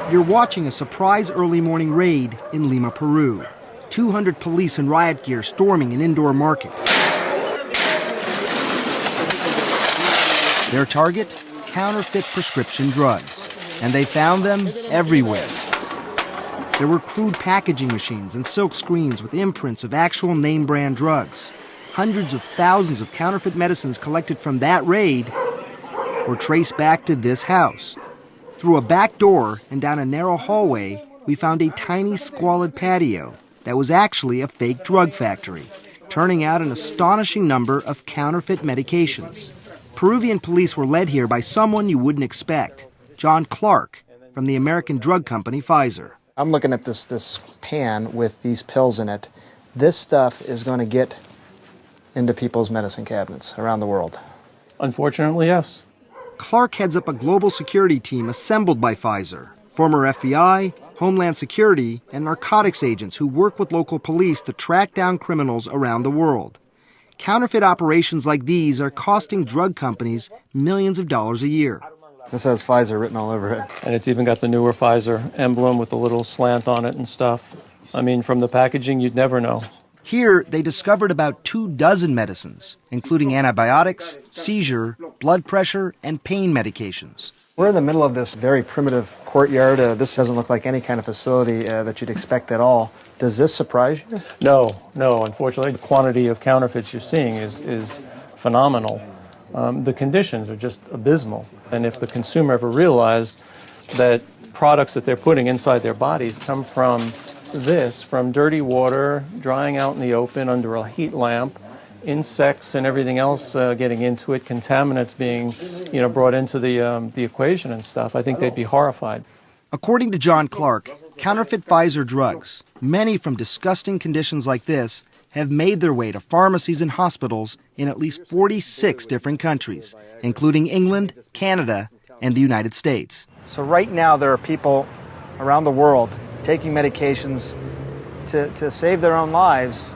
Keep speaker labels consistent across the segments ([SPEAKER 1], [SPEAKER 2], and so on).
[SPEAKER 1] You're watching a surprise early morning raid in Lima, Peru. 200 police in riot gear storming an indoor market. Their target? Counterfeit prescription drugs. And they found them everywhere. There were crude packaging machines and silk screens with imprints of actual name brand drugs. Hundreds of thousands of counterfeit medicines collected from that raid were traced back to this house. Through a back door and down a narrow hallway, we found a tiny squalid patio that was actually a fake drug factory, turning out an astonishing number of counterfeit medications. Peruvian police were led here by someone you wouldn't expect, John Clark, from the American drug company Pfizer.
[SPEAKER 2] I'm looking at this pan with these pills in it. This stuff is going to get into people's medicine cabinets around the world.
[SPEAKER 3] Unfortunately, yes.
[SPEAKER 1] Clark heads up a global security team assembled by Pfizer, former FBI, Homeland Security, and narcotics agents who work with local police to track down criminals around the world. Counterfeit operations like these are costing drug companies millions of dollars a year.
[SPEAKER 2] This has Pfizer written all over it.
[SPEAKER 3] And it's even got the newer Pfizer emblem with the little slant on it and stuff. I mean, from the packaging, you'd never know.
[SPEAKER 1] Here, they discovered about 24 medicines, including antibiotics, seizure, blood pressure, and pain medications.
[SPEAKER 2] We're in the middle of this very primitive courtyard. This doesn't look like any kind of facility that you'd expect at all. Does this surprise you?
[SPEAKER 3] No. Unfortunately, the quantity of counterfeits you're seeing is phenomenal. The conditions are just abysmal. And if the consumer ever realized that products that they're putting inside their bodies come from dirty water, drying out in the open under a heat lamp, insects and everything else getting into it, contaminants being, brought into the equation and stuff, I think they'd be horrified.
[SPEAKER 1] According to John Clark, counterfeit Pfizer drugs, many from disgusting conditions like this, have made their way to pharmacies and hospitals in at least 46 different countries, including England, Canada, and the United States.
[SPEAKER 2] So right now there are people around the world taking medications to save their own lives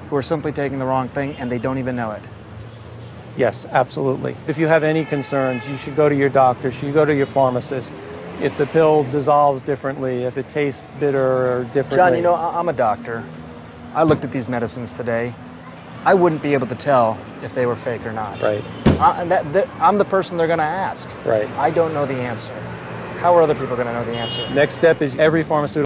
[SPEAKER 2] who are simply taking the wrong thing and they don't even know it.
[SPEAKER 3] Yes, absolutely. If you have any concerns, you should go to your doctor, you should go to your pharmacist. If the pill dissolves differently, if it tastes bitter or differently.
[SPEAKER 2] John, I'm a doctor. I looked at these medicines today. I wouldn't be able to tell if they were fake or not.
[SPEAKER 3] Right.
[SPEAKER 2] I'm the person they're going to ask.
[SPEAKER 3] Right.
[SPEAKER 2] I don't know the answer. How are other people going to know the answer?
[SPEAKER 3] Next step is every pharmaceutical